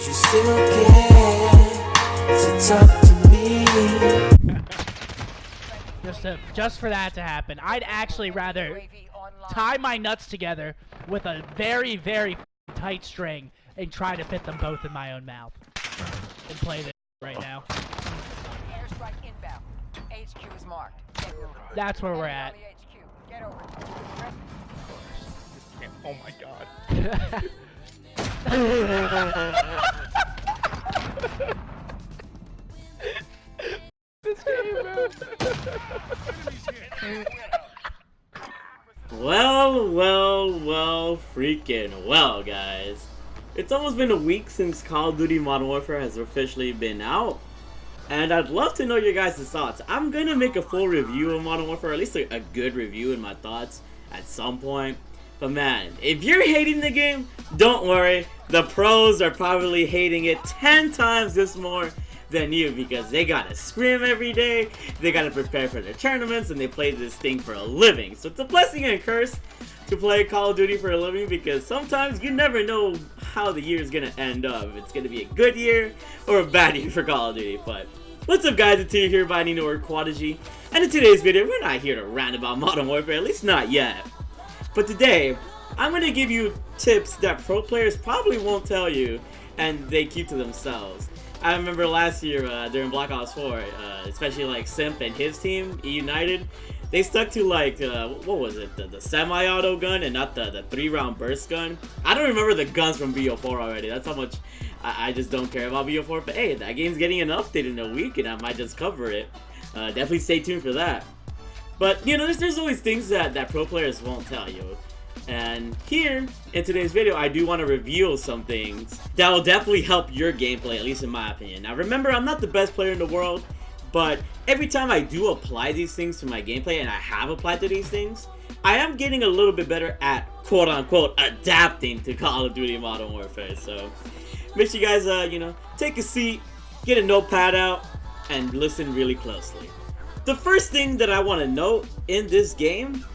Would you still care to talk to me? Just for that to happen, I'd actually rather tie my nuts together with a very, very tight string and try to fit them both in my own mouth and play this right now. Airstrike inbound. HQ is marked. That's where we're at. Get over it. Oh my god. This game, bro. Well, freaking well, guys. It's almost been a week since Call of Duty Modern Warfare has officially been out, and I'd love to know your guys' thoughts. I'm gonna make a full review of Modern Warfare, or at least a good review in my thoughts at some point. But man, if you're hating the game, don't worry. The pros are probably hating it 10 times this more than you, because they gotta scrim every day, they gotta prepare for their tournaments, and they play this thing for a living. So it's a blessing and a curse to play Call of Duty for a living, because sometimes you never know how the year is gonna end up. If it's gonna be a good year or a bad year for Call of Duty. But what's up, guys? It's here, Bayanino or Quadigy, and in today's video, we're not here to rant about Modern Warfare, at least not yet. But today, I'm gonna give you tips that pro players probably won't tell you, and they keep to themselves. I remember last year during Black Ops 4, especially like Simp and his team, E United, they stuck to like, what was it, the semi-auto gun and not the 3-round burst gun. I don't remember the guns from BO4 already. That's how much I just don't care about BO4. But hey, that game's getting an update in a week and I might just cover it. Definitely stay tuned for that. But, you know, there's always things that pro players won't tell you. And here, in today's video, I do want to reveal some things that will definitely help your gameplay, at least in my opinion. Now remember, I'm not the best player in the world, but every time I do apply these things to my gameplay, and I have applied to these things, I am getting a little bit better at, quote-unquote, adapting to Call of Duty Modern Warfare. So, make sure you guys, you know, take a seat, get a notepad out, and listen really closely. The first thing that I want to note in this game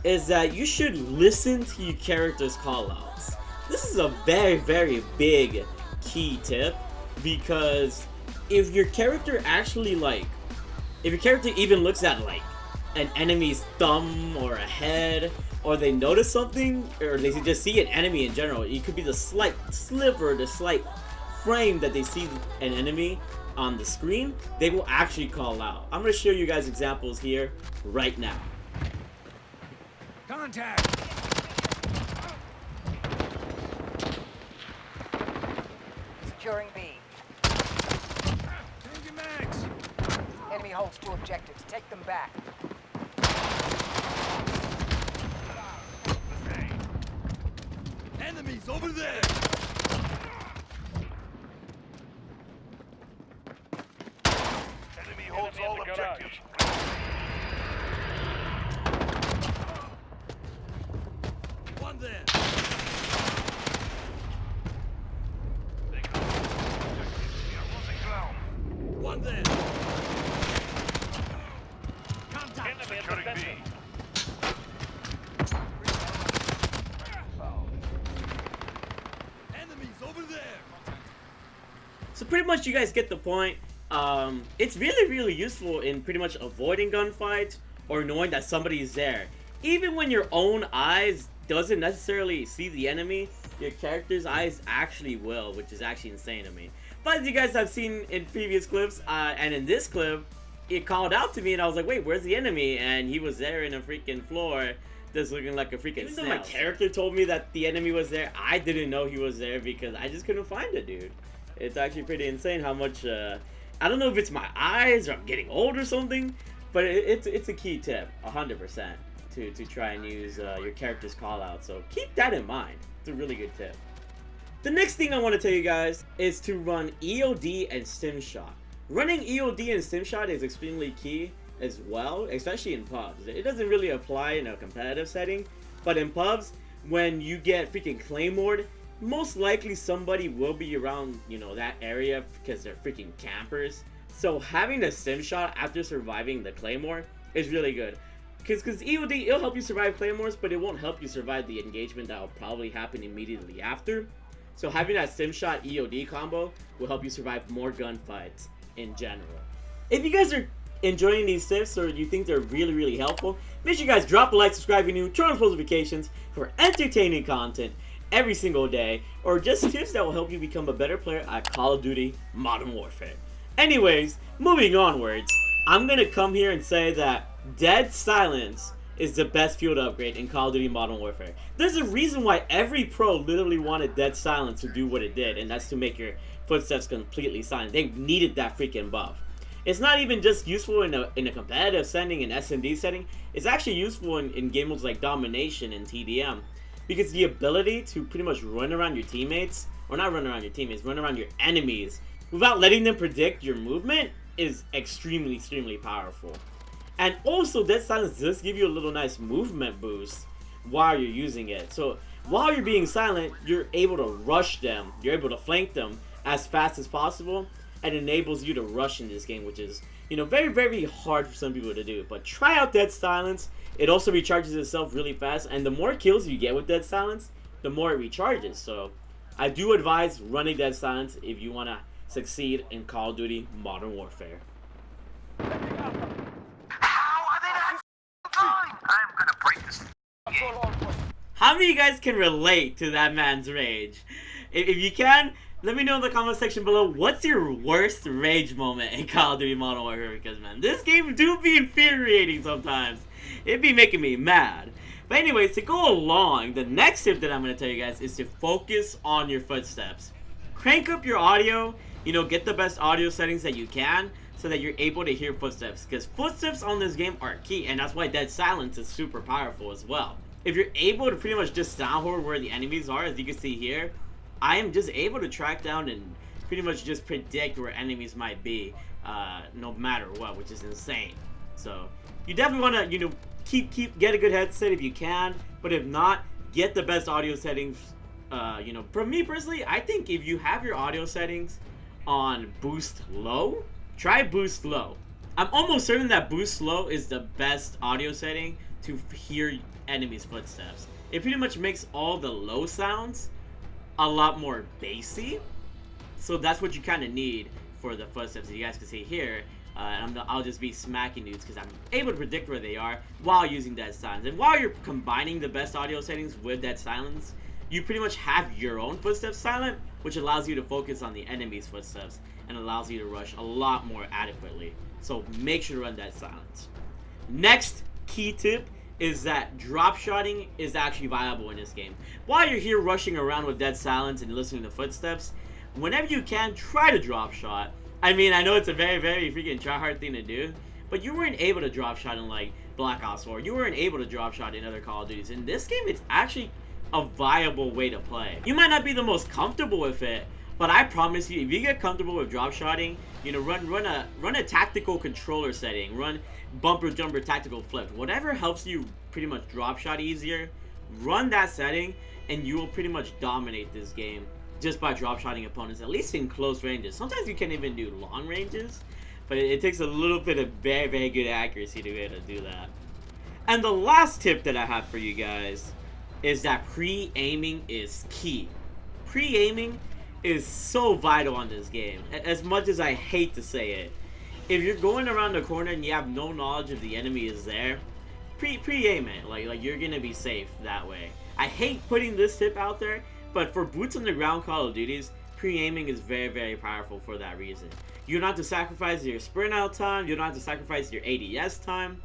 is that you should listen to your character's callouts. This is a very, very big key tip, because if your character actually if your character even looks at like an enemy's thumb or a head, or they notice something, or they just see an enemy in general, it could be the slight sliver, the slight frame that they see an enemy on the screen, they will actually call out. I'm going to show you guys examples here right now. Contact! Securing B. Changing mags! Enemy holds 2 objectives. Take them back. Enemies over there! Enemy holds all objectives. One there. One there. Contact. Securing B. Enemies over there. So pretty much you guys get the point. It's really useful in pretty much avoiding gunfights or knowing that somebody is there. Even when your own eyes doesn't necessarily see the enemy, your character's eyes actually will, which is actually insane to me. But as you guys have seen in previous clips, and in this clip, it called out to me and I was like, wait, where's the enemy? And he was there in a freaking floor, just looking like a freaking snail. My character told me that the enemy was there. I didn't know he was there because I just couldn't find it, dude. It's actually pretty insane how much, I don't know if it's my eyes or I'm getting old or something, but it's a key tip, 100%. To try and use your character's call out. So keep that in mind. It's a really good tip. The next thing I want to tell you guys is to run EOD and Stim Shot. Running EOD and Stim Shot is extremely key as well, especially in pubs. It doesn't really apply in a competitive setting, but in pubs, when you get freaking claymored, most likely somebody will be around, you know, that area because they're freaking campers. So having a Stim Shot after surviving the claymore is really good. Because EOD, it'll help you survive claymores, but it won't help you survive the engagement that will probably happen immediately after. So having that Stim Shot EOD combo will help you survive more gunfights in general. If you guys are enjoying these tips or you think they're really helpful, make sure you guys drop a like, subscribe if you're new, turn on post notifications for entertaining content every single day, or just tips that will help you become a better player at Call of Duty Modern Warfare. Anyways, moving onwards, I'm gonna come here and say that Dead Silence is the best field upgrade in Call of Duty Modern Warfare. There's a reason why every pro literally wanted Dead Silence to do what it did, and that's to make your footsteps completely silent. They needed that freaking buff. It's not even just useful in a competitive setting, an SMD setting. It's actually useful in game modes like Domination and TDM, because the ability to pretty much run around your teammates, or not run around your teammates, run around your enemies without letting them predict your movement is extremely powerful. And also, Dead Silence does give you a little nice movement boost while you're using it. So while you're being silent, you're able to rush them, you're able to flank them as fast as possible, and enables you to rush in this game, which is, you know, very hard for some people to do. But try out Dead Silence. It also recharges itself really fast, and the more kills you get with Dead Silence, the more it recharges. So I do advise running Dead Silence if you want to succeed in Call of Duty Modern Warfare. How many of you guys can relate to that man's rage? If you can, let me know in the comment section below, what's your worst rage moment in Call of Duty Modern Warfare? Because, man, this game do be infuriating sometimes. It be making me mad. But anyways, to go along, the next tip that I'm going to tell you guys is to focus on your footsteps. Crank up your audio, you know, get the best audio settings that you can, so that you're able to hear footsteps. Because footsteps on this game are key, and that's why Dead Silence is super powerful as well. If you're able to pretty much just soundboard where the enemies are, as you can see here, I am just able to track down and pretty much just predict where enemies might be, no matter what, which is insane. So you definitely want to, you know, get a good headset if you can, but if not, get the best audio settings. You know, for me personally, I think if you have your audio settings on boost low, try boost low. I'm almost certain that boost low is the best audio setting to hear enemies' footsteps. It pretty much makes all the low sounds a lot more bassy, so that's what you kind of need for the footsteps. As you guys can see here, I'll just be smacking dudes because I'm able to predict where they are while using Dead Silence. And while you're combining the best audio settings with Dead Silence, you pretty much have your own footsteps silent, which allows you to focus on the enemy's footsteps and allows you to rush a lot more adequately. So make sure to run Dead Silence. Next key tip is that drop shotting is actually viable in this game. While you're here rushing around with Dead Silence and listening to footsteps, whenever you can, try to drop shot. I mean, I know it's a very freaking try-hard thing to do, but you weren't able to drop shot in like Black Ops 4. You weren't able to drop shot in other Call of Duties. In this game, it's actually a viable way to play. You might not be the most comfortable with it, but I promise you, if you get comfortable with drop shotting, you know, run a tactical controller setting, run bumper jumper tactical flip, whatever helps you pretty much drop shot easier, run that setting, and you will pretty much dominate this game just by drop shotting opponents, at least in close ranges. Sometimes you can't even do long ranges, but it takes a little bit of very good accuracy to be able to do that. And the last tip that I have for you guys is that pre-aiming is key. Pre-aiming is so vital on this game, as much as I hate to say it. If you're going around the corner and you have no knowledge if the enemy is there, pre-aim it. Like you're gonna be safe that way. I hate putting this tip out there, but for boots on the ground Call of Duties, pre-aiming is very powerful for that reason. You don't have to sacrifice your sprint out time, you don't have to sacrifice your ADS time.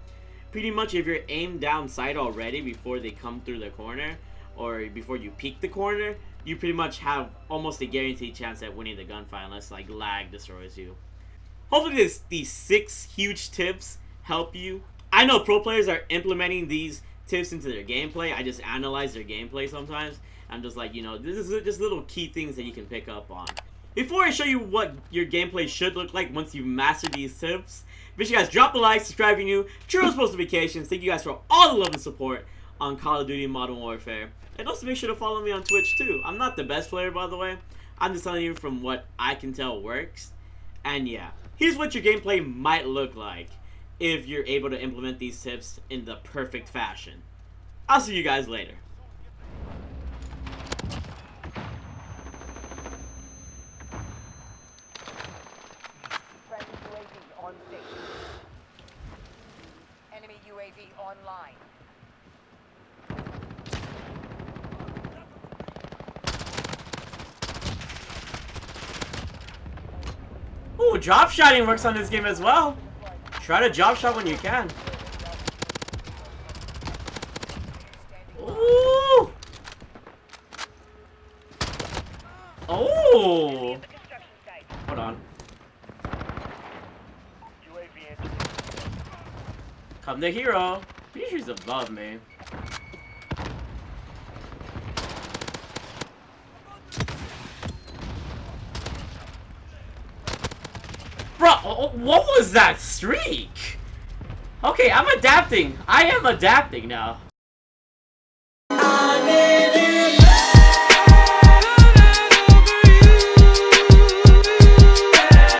Pretty much if you're aimed down sight already before they come through the corner, or before you peek the corner, you pretty much have almost a guaranteed chance at winning the gunfight unless like lag destroys you. Hopefully these 6 huge tips help you. I know pro players are implementing these tips into their gameplay. I just analyze their gameplay sometimes. I'm just like, you know, this is just little key things that you can pick up on. Before I show you what your gameplay should look like once you master these tips, make sure you guys drop a like, subscribe if you're new, turn on post notifications. Thank you guys for all the love and support on Call of Duty Modern Warfare. And also make sure to follow me on Twitch too. I'm not the best player, by the way. I'm just telling you from what I can tell works. And yeah, here's what your gameplay might look like if you're able to implement these tips in the perfect fashion. I'll see you guys later. online. Ooh, drop shotting works on this game as well. Try to drop shot when you can. Ooh. Oh. Hold on. Come the hero. Pretty sure he's above me. Bro, what was that streak? Okay, I'm adapting. I am adapting now.